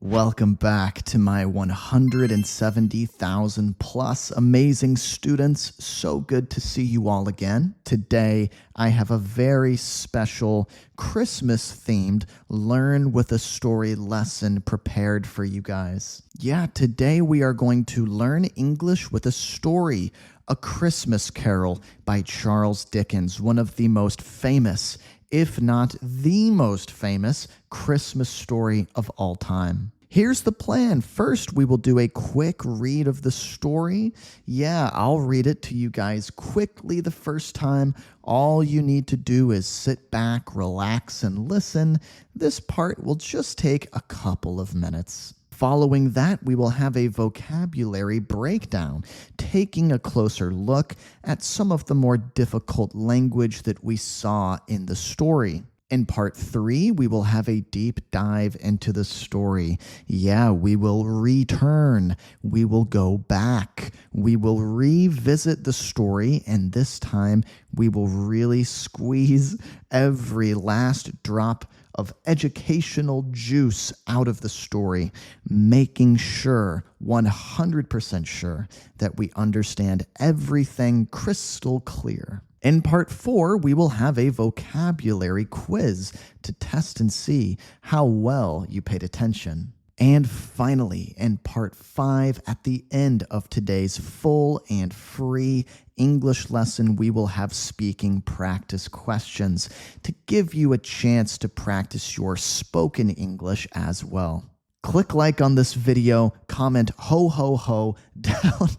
Welcome back to my 170,000 plus amazing students. So good to see you all again. Today, I have a very special Christmas-themed Learn with a Story lesson prepared for you guys. Yeah, today we are going to learn English with a story, A Christmas Carol by Charles Dickens, one of the most famous, if not the most famous, Christmas story of all time. Here's the plan. First, we will do a quick read of the story. Yeah, I'll read it to you guys quickly the first time. All you need to do is sit back, relax, and listen. This part will just take a couple of minutes. Following that, we will have a vocabulary breakdown, taking a closer look at some of the more difficult language that we saw in the story. In part 3, we will have a deep dive into the story. Yeah, we will return. We will go back. We will revisit the story, and this time we will really squeeze every last drop of educational juice out of the story, making sure, 100% sure, that we understand everything crystal clear. In part 4, we will have a vocabulary quiz to test and see how well you paid attention. And finally, in part 5, at the end of today's full and free English lesson, we will have speaking practice questions to give you a chance to practice your spoken English as well. Click like on this video, comment ho ho ho down.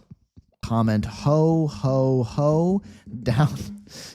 Comment ho ho ho down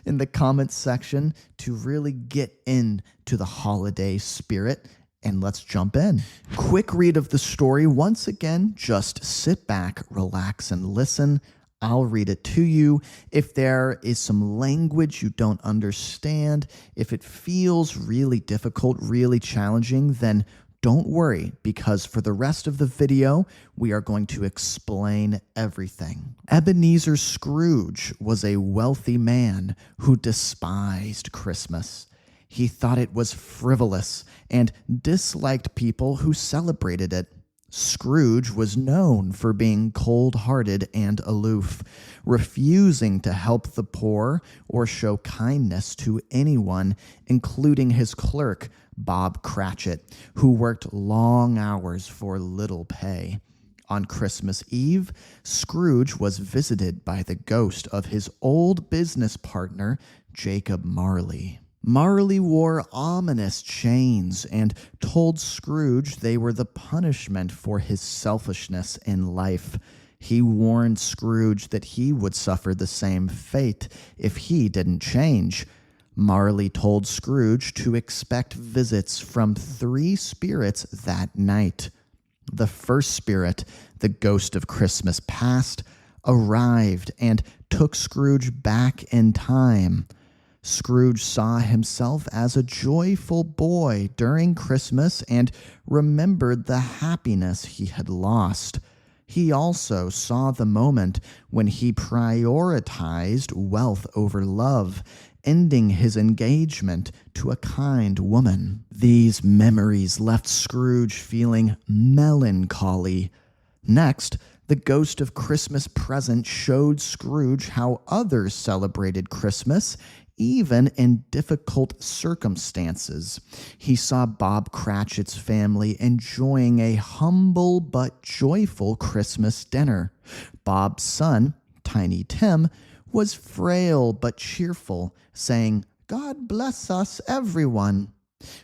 in the comments section to really get into the holiday spirit. And let's jump in. Quick read of the story. Once again, just sit back, relax, and listen. I'll read it to you. If there is some language you don't understand, if it feels really difficult, really challenging, then don't worry, because for the rest of the video, we are going to explain everything. Ebenezer Scrooge was a wealthy man who despised Christmas. He thought it was frivolous and disliked people who celebrated it. Scrooge was known for being cold-hearted and aloof, refusing to help the poor or show kindness to anyone, including his clerk, Bob Cratchit, who worked long hours for little pay. On Christmas Eve, Scrooge was visited by the ghost of his old business partner, Jacob Marley. Marley wore ominous chains and told Scrooge they were the punishment for his selfishness in life. He warned Scrooge that he would suffer the same fate if he didn't change. Marley told Scrooge to expect visits from 3 spirits that night. The first spirit, the ghost of Christmas past, arrived and took Scrooge back in time. Scrooge saw himself as a joyful boy during Christmas and remembered the happiness he had lost. He also saw the moment when he prioritized wealth over love, ending his engagement to a kind woman. These memories left Scrooge feeling melancholy. Next, the ghost of Christmas present showed Scrooge how others celebrated Christmas, even in difficult circumstances. He saw Bob Cratchit's family enjoying a humble but joyful Christmas dinner. Bob's son, Tiny Tim, was frail but cheerful, saying, "God bless us, everyone."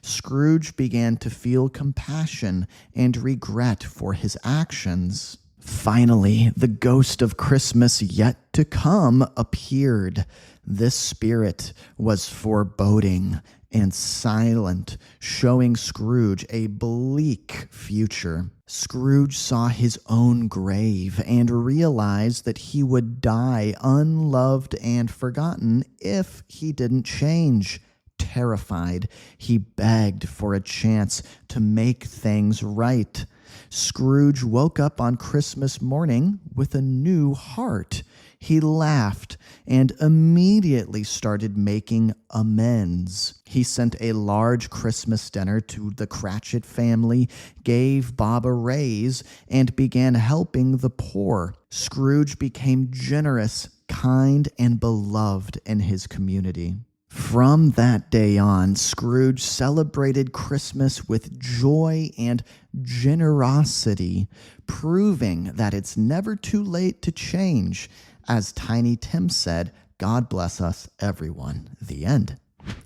Scrooge began to feel compassion and regret for his actions. Finally, the ghost of Christmas yet to come appeared. This spirit was foreboding and silent, showing Scrooge a bleak future. Scrooge saw his own grave and realized that he would die unloved and forgotten if he didn't change. Terrified, he begged for a chance to make things right. Scrooge woke up on Christmas morning with a new heart. He laughed and immediately started making amends. He sent a large Christmas dinner to the Cratchit family, gave Bob a raise, and began helping the poor. Scrooge became generous, kind, and beloved in his community. From that day on, Scrooge celebrated Christmas with joy and generosity, proving that it's never too late to change. As Tiny Tim said, God bless us, everyone. The end.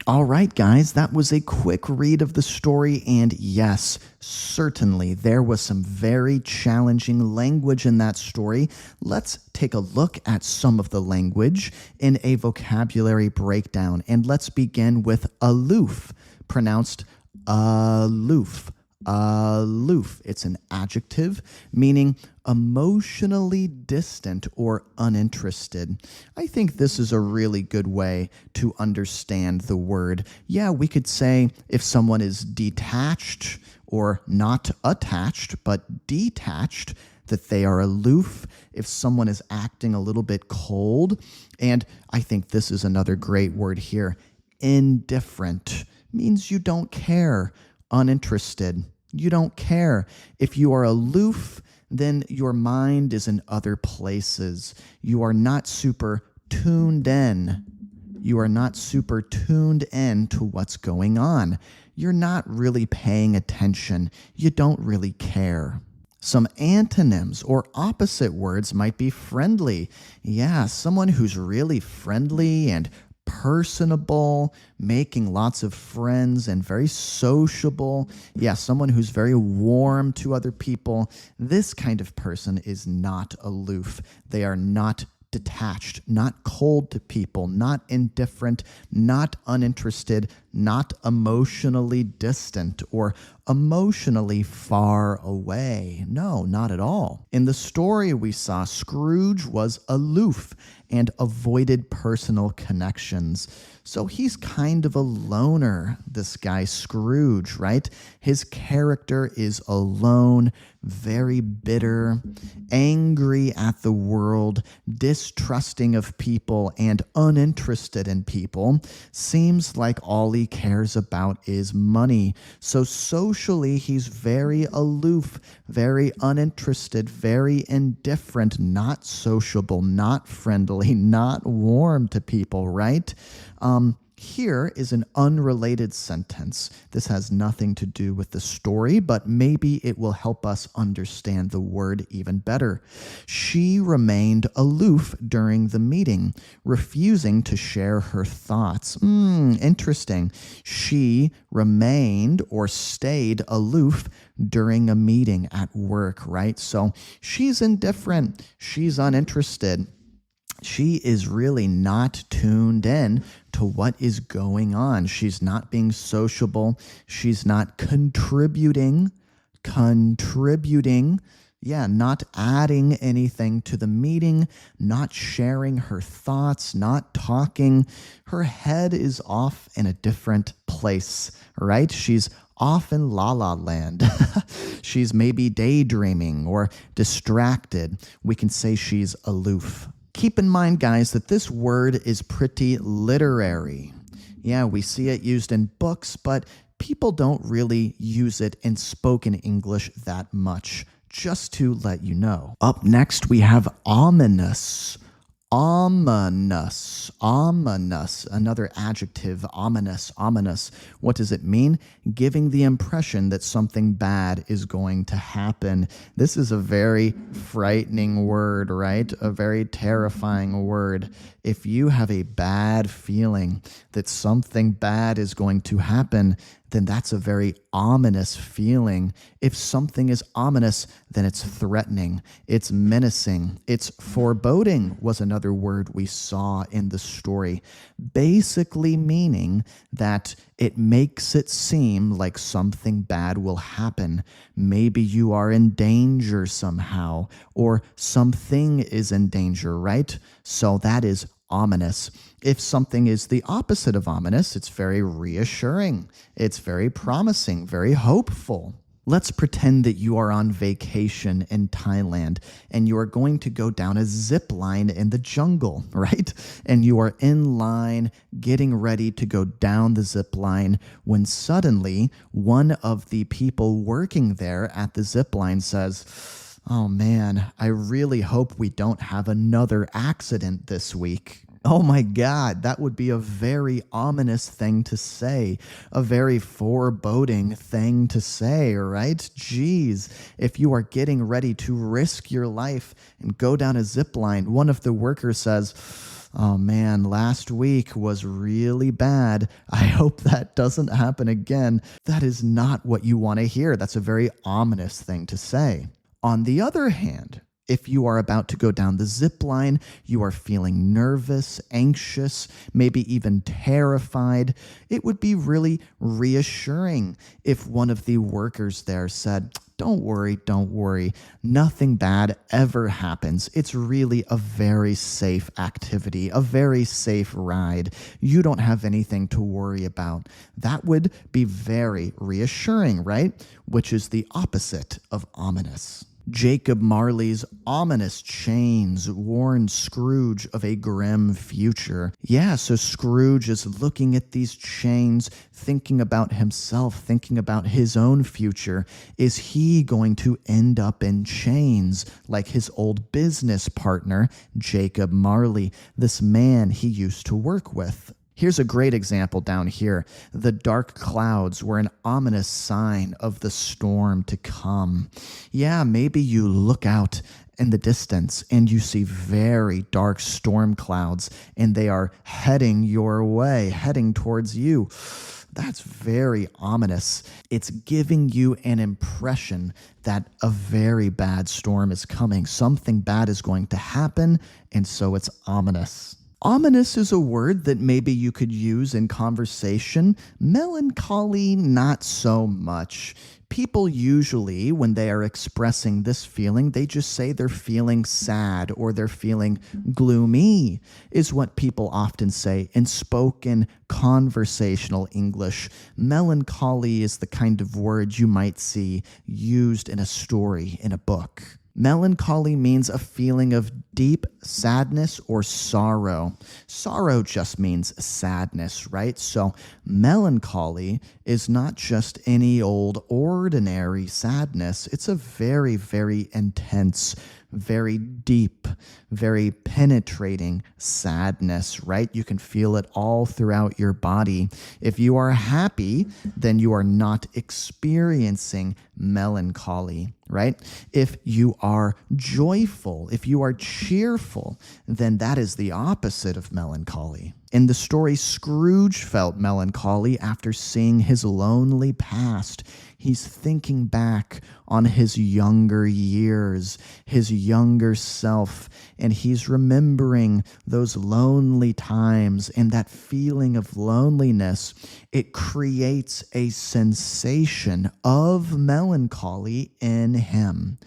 All right, guys, that was a quick read of the story, and yes, certainly there was some very challenging language in that story. Let's take a look at some of the language in a vocabulary breakdown, and let's begin with aloof, pronounced aloof. Aloof. It's an adjective meaning emotionally distant or uninterested. I think this is a really good way to understand the word. Yeah, we could say if someone is detached or not attached, but detached, that they are aloof. If someone is acting a little bit cold, and I think this is another great word here, indifferent, means you don't care. Uninterested. You don't care. If you are aloof, then your mind is in other places. You are not super tuned in. You are not super tuned in to what's going on. You're not really paying attention. You don't really care. Some antonyms or opposite words might be friendly. Yeah, someone who's really friendly and personable, making lots of friends, and very sociable. Yeah, someone who's very warm to other people. This kind of person is not aloof. They are not detached, not cold to people, not indifferent, not uninterested, not emotionally distant or emotionally far away. No, not at all. In the story we saw, Scrooge was aloof and avoided personal connections. So he's kind of a loner, this guy Scrooge, right? His character is alone, very bitter, angry at the world, distrusting of people, and uninterested in people. Seems like all he cares about is money. So socially, he's very aloof, very uninterested, very indifferent, not sociable, not friendly, not warm to people, right? Here is an unrelated sentence. This has nothing to do with the story, but maybe it will help us understand the word even better. She remained aloof during the meeting, refusing to share her thoughts. Interesting. She remained or stayed aloof during a meeting at work, right? So she's indifferent. She's uninterested. She is really not tuned in to what is going on. She's not being sociable. She's not contributing. Yeah, not adding anything to the meeting, not sharing her thoughts, not talking. Her head is off in a different place, right? She's off in La La Land. She's maybe daydreaming or distracted. We can say she's aloof. Keep in mind, guys, that this word is pretty literary. Yeah, we see it used in books, but people don't really use it in spoken English that much, just to let you know. Up next, we have ominous. Ominous, another adjective, ominous. What does it mean? Giving the impression that something bad is going to happen. This is a very frightening word, right? A very terrifying word. If you have a bad feeling that something bad is going to happen, then that's a very ominous feeling. If something is ominous, then it's threatening, it's menacing, it's foreboding was another word we saw in the story, basically meaning that it makes it seem like something bad will happen. Maybe you are in danger somehow, or something is in danger, right? So that is ominous. If something is the opposite of ominous, it's very reassuring. It's very promising, very hopeful. Let's pretend that you are on vacation in Thailand and you are going to go down a zip line in the jungle, right? And you are in line getting ready to go down the zip line when suddenly one of the people working there at the zip line says, "Oh man, I really hope we don't have another accident this week." Oh my God, that would be a very ominous thing to say, a very foreboding thing to say, right? Jeez, if you are getting ready to risk your life and go down a zip line, one of the workers says, "Oh man, last week was really bad. I hope that doesn't happen again." That is not what you want to hear. That's a very ominous thing to say. On the other hand, if you are about to go down the zip line, you are feeling nervous, anxious, maybe even terrified, it would be really reassuring if one of the workers there said, don't worry, nothing bad ever happens. It's really a very safe activity, a very safe ride. You don't have anything to worry about." That would be very reassuring, right? Which is the opposite of ominous. Jacob Marley's ominous chains warned Scrooge of a grim future. Yeah, so Scrooge is looking at these chains, thinking about himself, thinking about his own future. Is he going to end up in chains like his old business partner, Jacob Marley, this man he used to work with? Here's a great example down here. The dark clouds were an ominous sign of the storm to come. Yeah, maybe you look out in the distance and you see very dark storm clouds and they are heading your way, heading towards you. That's very ominous. It's giving you an impression that a very bad storm is coming. Something bad is going to happen, and so it's ominous. Ominous is a word that maybe you could use in conversation. Melancholy, not so much. People usually, when they are expressing this feeling, they just say they're feeling sad or they're feeling gloomy, is what people often say in spoken conversational English. Melancholy is the kind of word you might see used in a story in a book. Melancholy means a feeling of deep sadness or sorrow. Sorrow just means sadness, right? So melancholy is not just any old ordinary sadness. It's a very, very intense, very deep, very penetrating sadness, right? You can feel it all throughout your body. If you are happy, then you are not experiencing melancholy, right? If you are joyful, if you are cheerful, then that is the opposite of melancholy. In the story, Scrooge felt melancholy after seeing his lonely past. He's thinking back on his younger years, his younger self, and he's remembering those lonely times and that feeling of loneliness. It creates a sensation of melancholy in him.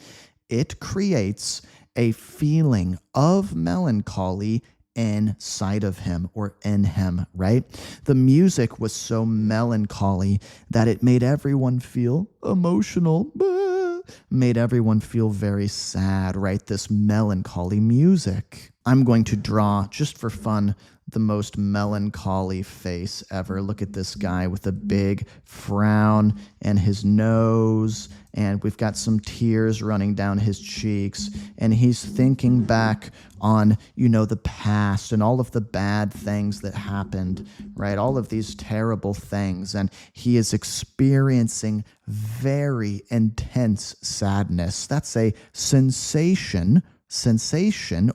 It creates a feeling of melancholy inside of him or in him, right? The music was so melancholy that it made everyone feel emotional, made everyone feel very sad, right? This melancholy music. I'm going to draw, just for fun, the most melancholy face ever. Look at this guy with a big frown and his nose, and we've got some tears running down his cheeks, and he's thinking back on, the past and all of the bad things that happened, right? All of these terrible things, and he is experiencing very intense sadness. That's a sensation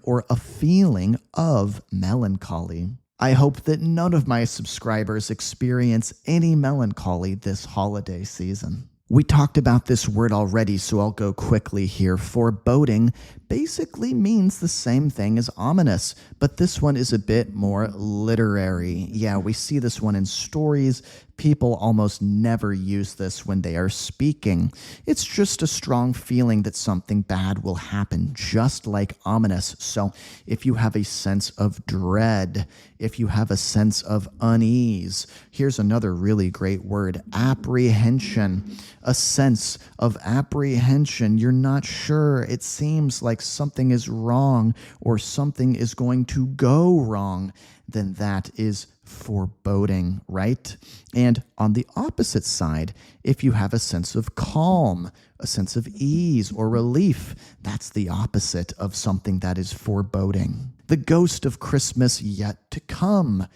or a feeling of melancholy. I hope that none of my subscribers experience any melancholy this holiday season. We talked about this word already, so I'll go quickly here. Foreboding basically means the same thing as ominous, but this one is a bit more literary. Yeah, we see this one in stories. People almost never use this when they are speaking. It's just a strong feeling that something bad will happen, just like ominous. So if you have a sense of dread, if you have a sense of unease, here's another really great word, apprehension. A sense of apprehension. You're not sure. It seems like something is wrong or something is going to go wrong. Then that is foreboding, right? And on the opposite side, if you have a sense of calm, a sense of ease or relief, that's the opposite of something that is foreboding. The ghost of Christmas yet to come,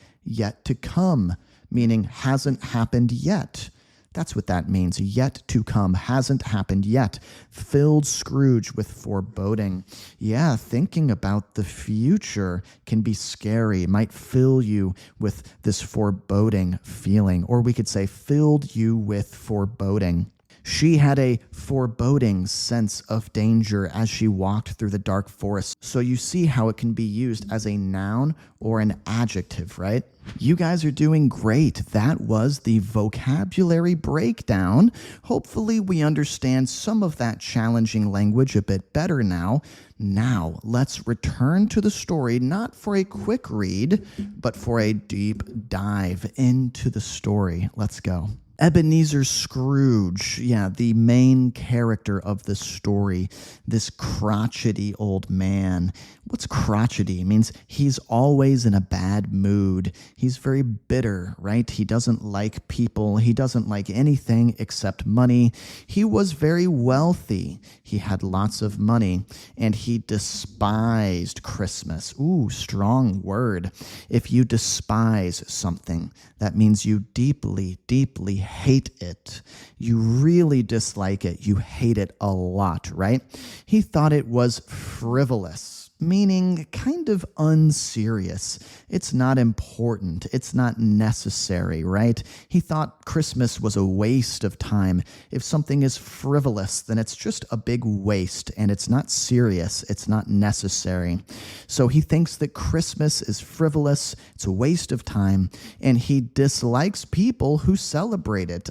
meaning hasn't happened yet. That's what that means. Yet to come, hasn't happened yet. Filled Scrooge with foreboding. Yeah, thinking about the future can be scary, might fill you with this foreboding feeling. Or we could say filled you with foreboding. She had a foreboding sense of danger as she walked through the dark forest. So you see how it can be used as a noun or an adjective, right? You guys are doing great. That was the vocabulary breakdown. Hopefully we understand some of that challenging language a bit better now. Now, let's return to the story, not for a quick read, but for a deep dive into the story. Let's go. Ebenezer Scrooge, the main character of the story, this crotchety old man. What's crotchety? It means he's always in a bad mood. He's very bitter, right? He doesn't like people. He doesn't like anything except money. He was very wealthy. He had lots of money, and he despised Christmas. Ooh, strong word. If you despise something, that means you deeply, deeply hate it. You really dislike it. You hate it a lot, right? He thought it was frivolous, meaning kind of unserious. It's not important. It's not necessary, right? He thought Christmas was a waste of time. If something is frivolous, then it's just a big waste, and it's not serious. It's not necessary. So he thinks that Christmas is frivolous. It's a waste of time, and he dislikes people who celebrate it.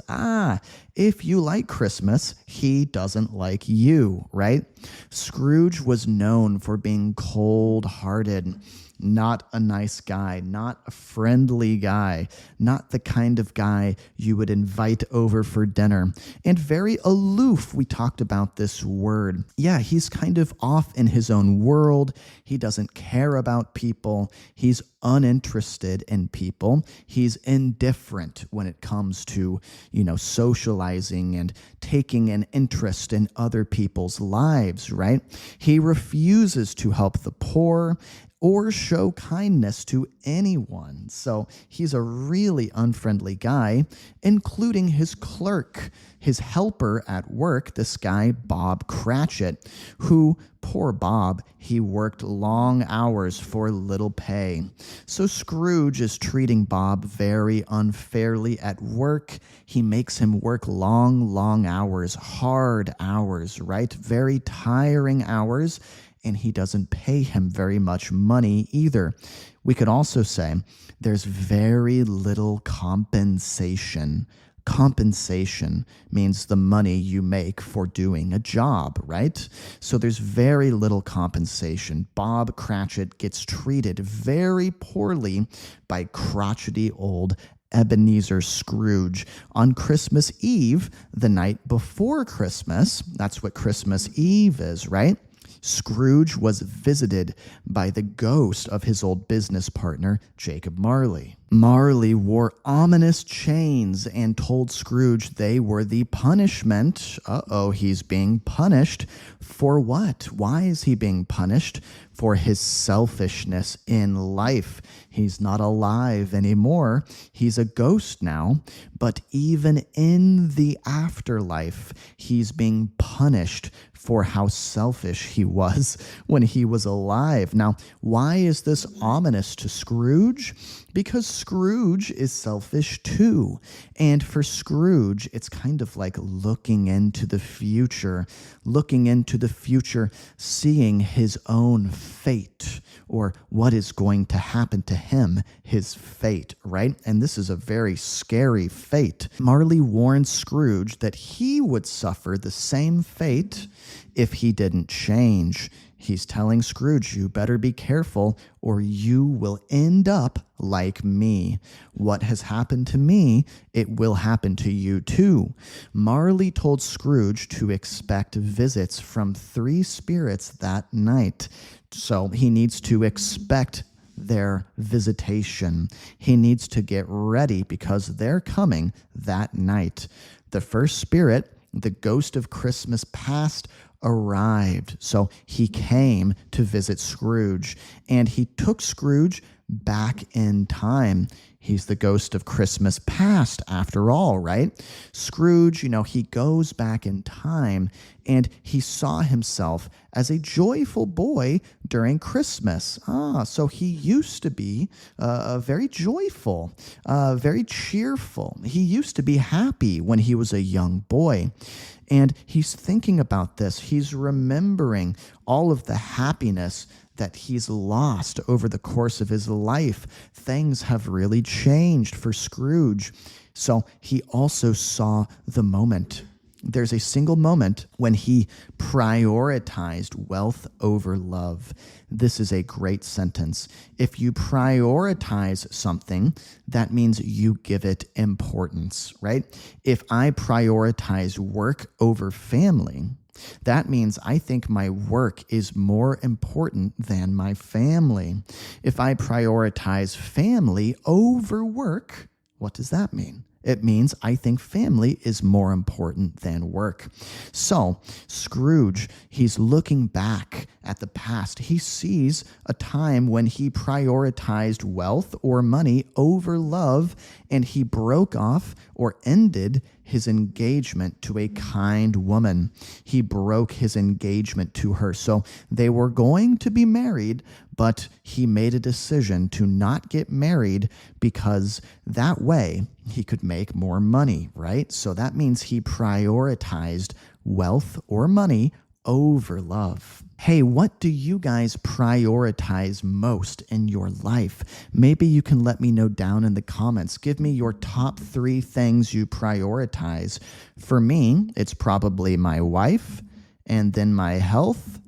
If you like Christmas, he doesn't like you, right? Scrooge was known for being cold-hearted, not a nice guy, not a friendly guy, not the kind of guy you would invite over for dinner, and very aloof. We talked about this word. Yeah, he's kind of off in his own world. He doesn't care about people. He's uninterested in people. He's indifferent when it comes to, socializing and taking an interest in other people's lives, right? He refuses to help the poor or show kindness to anyone. So he's a really unfriendly guy, including his clerk, his helper at work, this guy, Bob Cratchit, who, poor Bob, he worked long hours for little pay. So Scrooge is treating Bob very unfairly at work. He makes him work long hours, hard hours, right? Very tiring hours. And he doesn't pay him very much money either. We could also say there's very little compensation. Compensation means the money you make for doing a job, right? So there's very little compensation. Bob Cratchit gets treated very poorly by crotchety old Ebenezer Scrooge on Christmas Eve, the night before Christmas. That's what Christmas Eve is, right? Scrooge was visited by the ghost of his old business partner, Jacob Marley. Marley wore ominous chains and told Scrooge they were the punishment. He's being punished. For what? Why is he being punished? For his selfishness in life. He's not alive anymore. He's a ghost now. But even in the afterlife, he's being punished for how selfish he was when he was alive. Now, why is this ominous to Scrooge? Because Scrooge is selfish too. And for Scrooge, it's kind of like looking into the future, seeing his own fate or what is going to happen to him, his fate, right? And this is a very scary fate. Marley warns Scrooge that he would suffer the same fate if he didn't change. He's telling Scrooge, you better be careful or you will end up like me. What has happened to me, it will happen to you too. Marley told Scrooge to expect visits from 3 spirits that night. So he needs to expect their visitation. He needs to get ready because they're coming that night. The first spirit, the ghost of Christmas past, arrived. So he came to visit Scrooge, and he took Scrooge back in time. He's the ghost of Christmas past, after all, right? Scrooge, he goes back in time, and he saw himself as a joyful boy during Christmas. So he used to be very joyful, very cheerful. He used to be happy when he was a young boy. And he's thinking about this. He's remembering all of the happiness that he's lost over the course of his life. Things have really changed for Scrooge. So he also saw the moment. There's a single moment when he prioritized wealth over love. This is a great sentence. If you prioritize something, that means you give it importance, right? If I prioritize work over family, that means I think my work is more important than my family. If I prioritize family over work, what does that mean? It means I think family is more important than work. So Scrooge, he's looking back at the past. He sees a time when he prioritized wealth or money over love, and he broke off or ended his engagement to a kind woman. He broke his engagement to her. So they were going to be married, but he made a decision to not get married because that way he could make more money, right? So that means he prioritized wealth or money over love. Hey, what do you guys prioritize most in your life? Maybe you can let me know down in the comments. Give me your top 3 things you prioritize. For me, it's probably my wife, and then my health,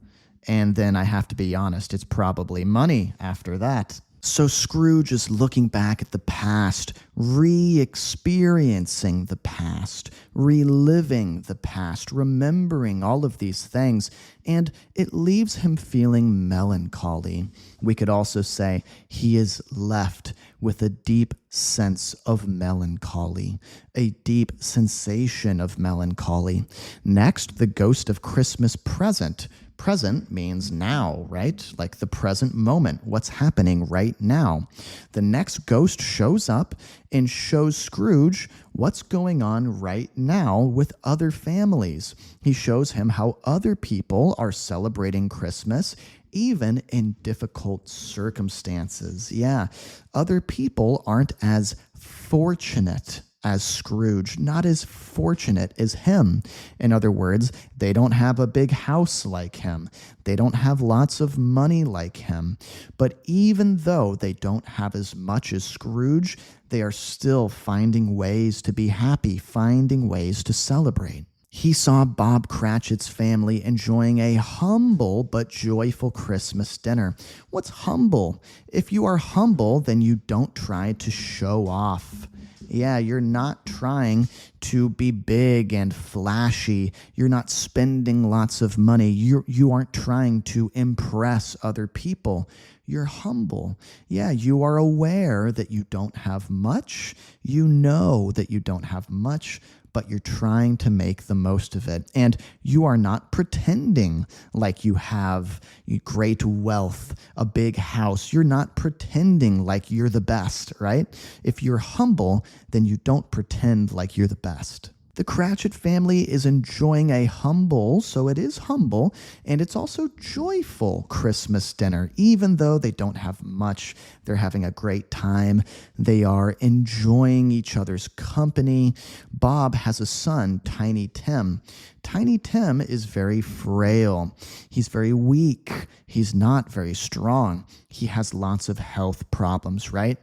and then I have to be honest, it's probably money after that. So Scrooge is looking back at the past, re-experiencing the past, reliving the past, remembering all of these things, and it leaves him feeling melancholy. We could also say he is left with a deep sense of melancholy, a deep sensation of melancholy. Next, the ghost of Christmas present. Present means now, right? Like the present moment, what's happening right now. The next ghost shows up and shows Scrooge what's going on right now with other families. He shows him how other people are celebrating Christmas, even in difficult circumstances. Yeah, other people aren't as fortunate as Scrooge, not as fortunate as him. In other words, they don't have a big house like him. They don't have lots of money like him. But even though they don't have as much as Scrooge, they are still finding ways to be happy, finding ways to celebrate. He saw Bob Cratchit's family enjoying a humble but joyful Christmas dinner. What's humble? If you are humble, then you don't try to show off. Yeah, you're not trying to be big and flashy. You're not spending lots of money. You aren't trying to impress other people. You're humble. Yeah, you are aware that you don't have much. You know that you don't have much, but you're trying to make the most of it. And you are not pretending like you have great wealth, a big house. You're not pretending like you're the best, right? If you're humble, then you don't pretend like you're the best. The Cratchit family is enjoying a humble, so it is humble, and it's also joyful Christmas dinner. Even though they don't have much, they're having a great time. They are enjoying each other's company. Bob has a son, Tiny Tim. Tiny Tim is very frail. He's very weak. He's not very strong. He has lots of health problems, right?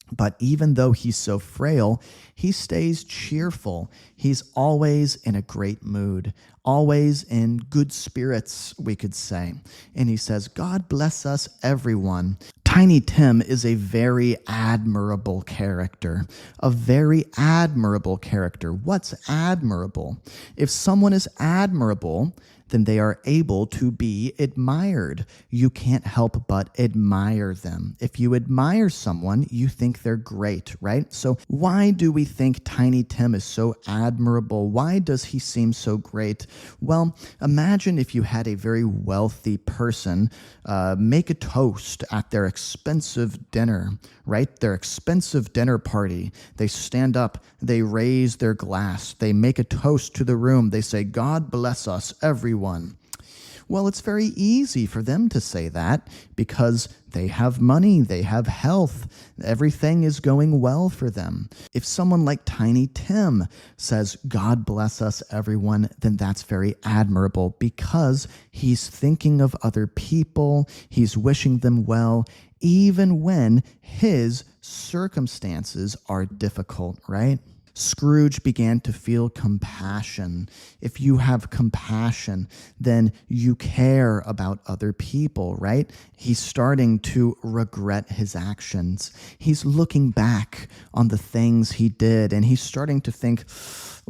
But even though he's so frail, he stays cheerful. He's always in a great mood, always in good spirits, we could say. And he says, God bless us, everyone. Tiny Tim is a very admirable character. A very admirable character. What's admirable? If someone is admirable, then they are able to be admired. You can't help but admire them. If you admire someone, you think they're great, right? So why do we think Tiny Tim is so admirable? Why does he seem so great? Well, imagine if you had a very wealthy person make a toast at their expensive dinner, right? Their expensive dinner party. They stand up, they raise their glass, they make a toast to the room, they say, God bless us, everyone. Well, it's very easy for them to say that because they have money, they have health, everything is going well for them. If someone like Tiny Tim says, God bless us, everyone, then that's very admirable because he's thinking of other people, he's wishing them well, even when his circumstances are difficult, right? Scrooge began to feel compassion. If you have compassion, then you care about other people, right? He's starting to regret his actions. He's looking back on the things he did, and he's starting to think,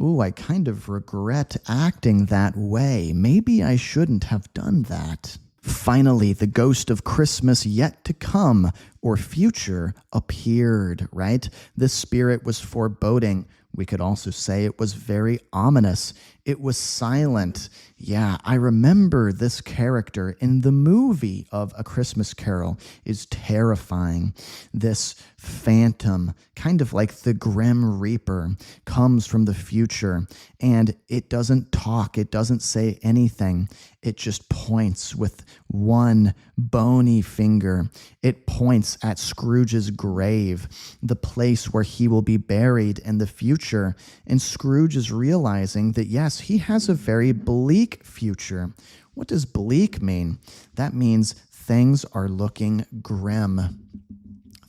ooh, I kind of regret acting that way. Maybe I shouldn't have done that. Finally, the ghost of Christmas yet to come or future appeared, right? This spirit was foreboding. We could also say it was very ominous. It was silent. Yeah, I remember this character in the movie of A Christmas Carol is terrifying. This phantom, kind of like the Grim Reaper, comes from the future, and it doesn't talk. It doesn't say anything. It just points with one bony finger. It points at Scrooge's grave, the place where he will be buried in the future. And Scrooge is realizing that, yes, he has a very bleak future. What does bleak mean? That means things are looking grim.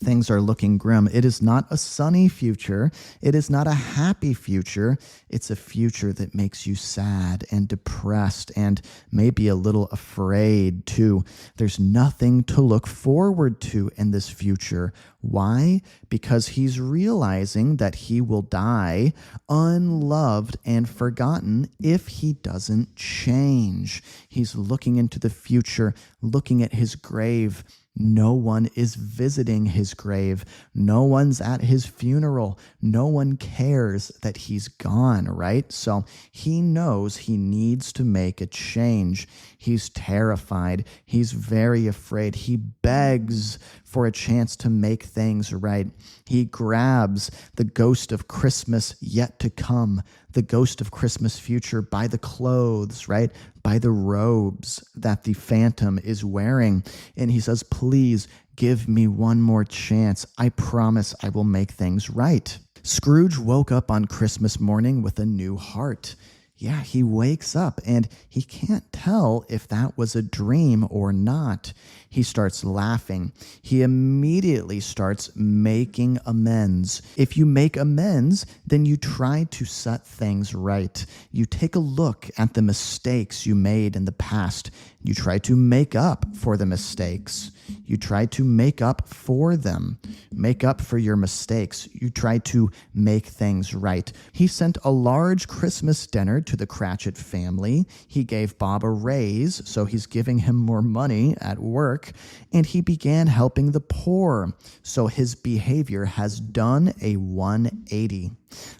Things are looking grim. It is not a sunny future. It is not a happy future. It's a future that makes you sad and depressed and maybe a little afraid too. There's nothing to look forward to in this future. Why? Because he's realizing that he will die unloved and forgotten if he doesn't change. He's looking into the future, looking at his grave. No one is visiting his grave. No one's at his funeral. No one cares that he's gone, right? So he knows he needs to make a change. He's terrified. He's very afraid. He begs for a chance to make things right. He grabs the ghost of Christmas yet to come, the ghost of Christmas future by the clothes, right? By the robes that the phantom is wearing. And he says, please give me one more chance. I promise I will make things right. Scrooge woke up on Christmas morning with a new heart. Yeah, he wakes up and he can't tell if that was a dream or not. He starts laughing. He immediately starts making amends. If you make amends, then you try to set things right. You take a look at the mistakes you made in the past. You try to make up for the mistakes. You try to make up for them. Make up for your mistakes. You try to make things right. He sent a large Christmas dinner to the Cratchit family. He gave Bob a raise, so he's giving him more money at work. And he began helping the poor. So his behavior has done a 180.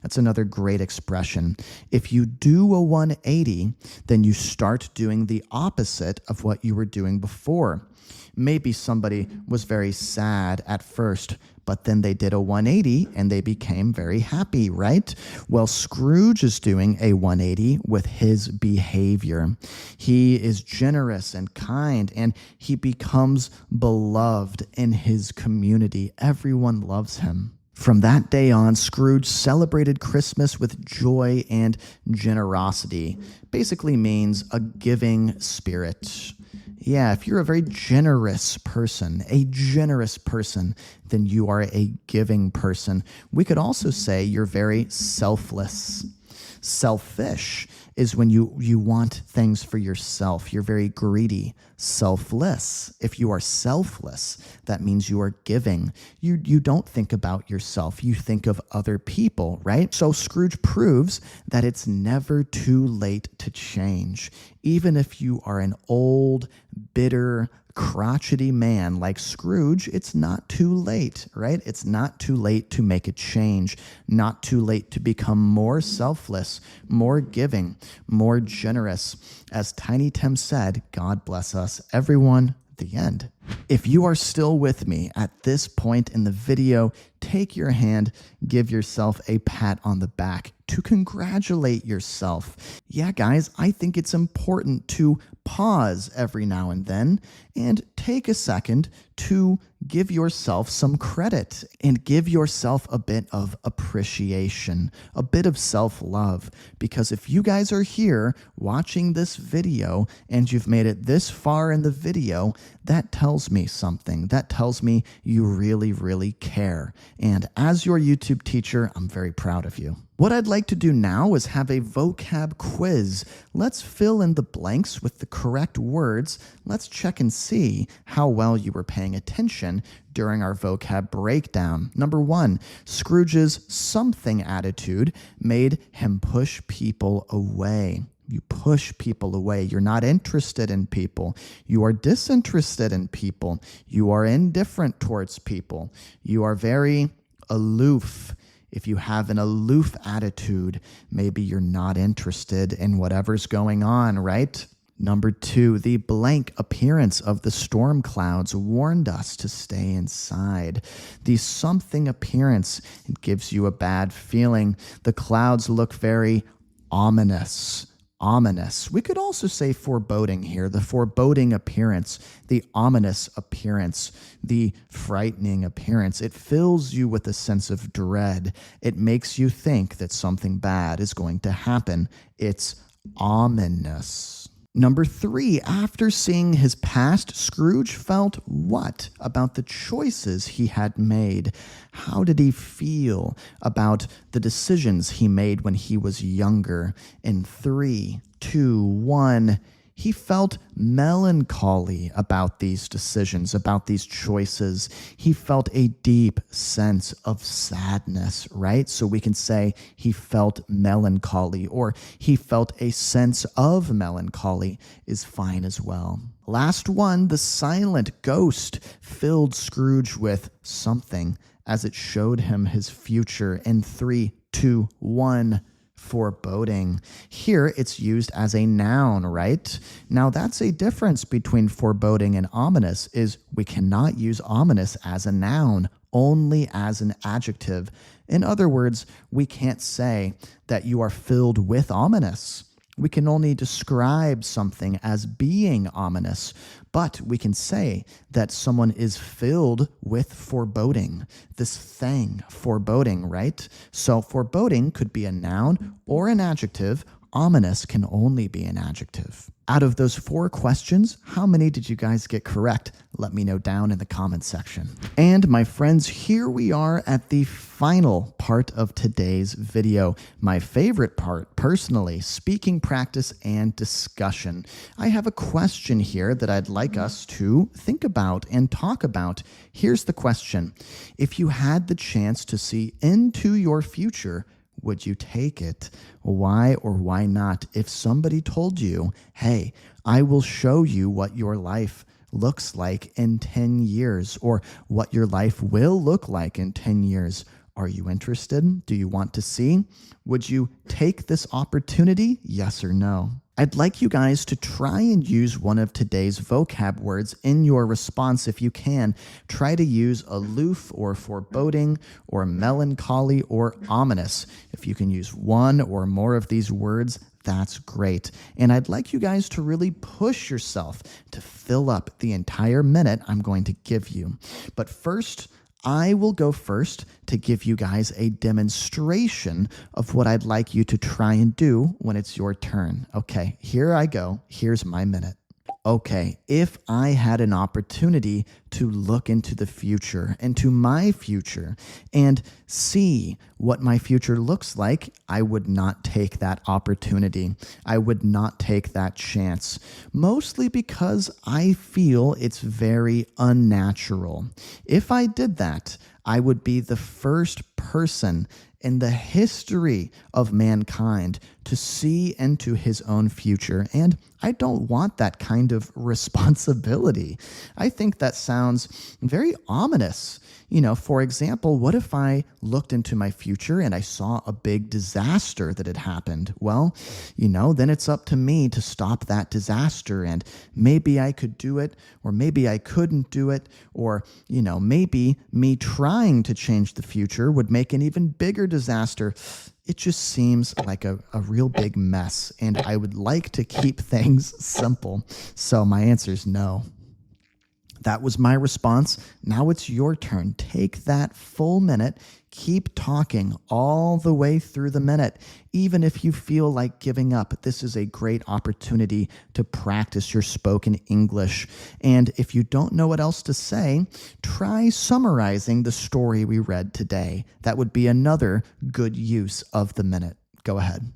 That's another great expression. If you do a 180, then you start doing the opposite of what you were doing before. Maybe somebody was very sad at first, but then they did a 180 and they became very happy, right? Well, Scrooge is doing a 180 with his behavior. He is generous and kind, and he becomes beloved in his community. Everyone loves him. From that day on, Scrooge celebrated Christmas with joy and generosity. Basically means a giving spirit. Yeah, if you're a very generous person, then you are a giving person. We could also say you're very selfless. Selfish is when you want things for yourself. You're very greedy. Selfless, if you are selfless, that means you are giving. You don't think about yourself. You think of other people, right? So Scrooge proves that it's never too late to change. Even if you are an old, bitter, crotchety man like Scrooge, it's not too late, right? It's not too late to make a change, not too late to become more selfless, more giving, more generous. As Tiny Tim said, God bless us, everyone, the end. If you are still with me at this point in the video, take your hand, give yourself a pat on the back to congratulate yourself. Yeah, guys, I think it's important to pause every now and then and take a second to give yourself some credit and give yourself a bit of appreciation, a bit of self-love. Because if you guys are here watching this video and you've made it this far in the video, that tells me something. That tells me you really, really care. And as your YouTube teacher, I'm very proud of you. What I'd like to do now is have a vocab quiz. Let's fill in the blanks with the correct words. Let's check and see how well you were paying attention during our vocab breakdown. Number 1, Scrooge's something attitude made him push people away. You push people away. You're not interested in people. You are disinterested in people. You are indifferent towards people. You are very aloof. If you have an aloof attitude, maybe you're not interested in whatever's going on, right? Number 2, the blank appearance of the storm clouds warned us to stay inside. The something appearance, it gives you a bad feeling. The clouds look very ominous. Ominous. We could also say foreboding here, the foreboding appearance, the ominous appearance, the frightening appearance. It fills you with a sense of dread. It makes you think that something bad is going to happen. It's ominous. Number 3, after seeing his past, Scrooge felt what about the choices he had made? How did he feel about the decisions he made when he was younger? In 3, 2, 1, he felt melancholy about these decisions, about these choices. He felt a deep sense of sadness, right? So we can say he felt melancholy, or he felt a sense of melancholy is fine as well. Last one, the silent ghost filled Scrooge with something as it showed him his future. In 3, 2, 1, foreboding. Here it's used as a noun, right? Now that's a difference between foreboding and ominous, is we cannot use ominous as a noun, only as an adjective. In other words, we can't say that you are filled with ominous. We can only describe something as being ominous, but we can say that someone is filled with foreboding. This thing, foreboding, right? So foreboding could be a noun or an adjective. Ominous can only be an adjective. Out of those 4 questions, how many did you guys get correct? Let me know down in the comment section. And my friends, here we are at the final part of today's video. My favorite part, personally, speaking practice and discussion. I have a question here that I'd like us to think about and talk about. Here's the question. If you had the chance to see into your future, would you take it? Why or why not? If somebody told you, hey, I will show you what your life looks like in 10 years, or what your life will look like in 10 years, are you interested? Do you want to see? Would you take this opportunity? Yes or no? I'd like you guys to try and use one of today's vocab words in your response if you can. Try to use aloof or foreboding or melancholy or ominous. If you can use one or more of these words, that's great. And I'd like you guys to really push yourself to fill up the entire minute I'm going to give you. But first, I will go first to give you guys a demonstration of what I'd like you to try and do when it's your turn. Okay, here I go. Here's my minute. Okay, if I had an opportunity to look into the future, into my future, and see what my future looks like, I would not take that opportunity. I would not take that chance, mostly because I feel it's very unnatural. If I did that, I would be the first person in the history of mankind to see into his own future. And I don't want that kind of responsibility. I think that sounds very ominous. You know, for example, what if I looked into my future and I saw a big disaster that had happened? Well, then it's up to me to stop that disaster, and maybe I could do it, or maybe I couldn't do it, or, maybe me trying to change the future would make an even bigger disaster. It just seems like a real big mess, and I would like to keep things simple. So my answer is no. That was my response. Now it's your turn. Take that full minute. Keep talking all the way through the minute. Even if you feel like giving up, this is a great opportunity to practice your spoken English. And if you don't know what else to say, try summarizing the story we read today. That would be another good use of the minute. Go ahead.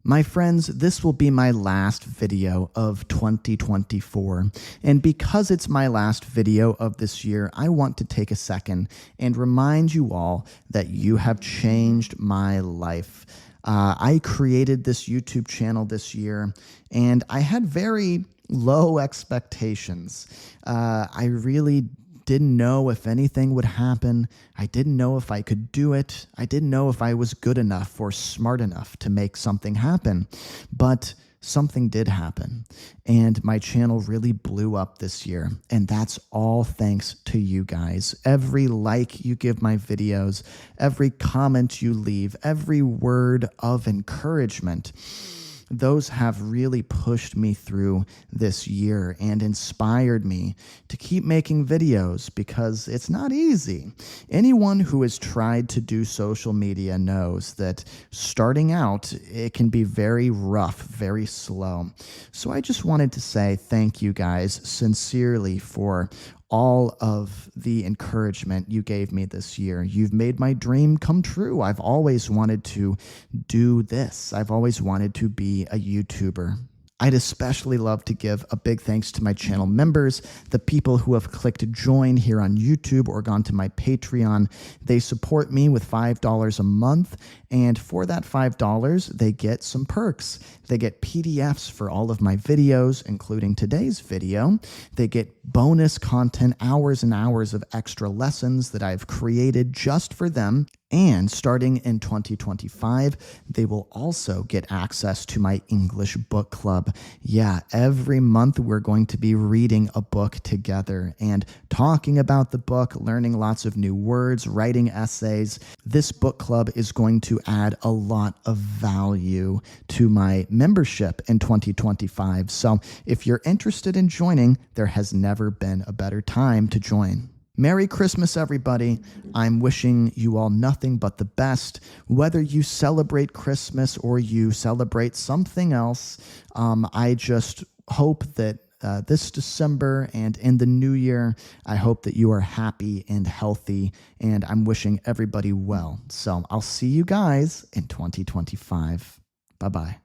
My friends, this will be my last video of 2024. And because it's my last video of this year, I want to take a second and remind you all that you have changed my life. I created this YouTube channel this year, and I had very low expectations. I really didn't know if anything would happen. I didn't know if I could do it. I didn't know if I was good enough or smart enough to make something happen. But something did happen, and my channel really blew up this year. And that's all thanks to you guys. Every like you give my videos, every comment you leave, every word of encouragement, those have really pushed me through this year and inspired me to keep making videos, because it's not easy. Anyone who has tried to do social media knows that starting out, it can be very rough, very slow. So I just wanted to say thank you guys sincerely for all of the encouragement you gave me this year. You've made my dream come true. I've always wanted to do this. I've always wanted to be a YouTuber. I'd especially love to give a big thanks to my channel members, the people who have clicked join here on YouTube or gone to my Patreon. They support me with $5 a month, and for that $5, they get some perks. They get PDFs for all of my videos, including today's video. They get bonus content, hours and hours of extra lessons that I've created just for them. And starting in 2025, they will also get access to my English book club. Yeah, every month we're going to be reading a book together and talking about the book, learning lots of new words, writing essays. This book club is going to add a lot of value to my membership in 2025. So if you're interested in joining, there has never been a better time to join. Merry Christmas, everybody. I'm wishing you all nothing but the best. Whether you celebrate Christmas or you celebrate something else, I just hope that this December and in the new year, I hope that you are happy and healthy, and I'm wishing everybody well. So I'll see you guys in 2025. Bye-bye.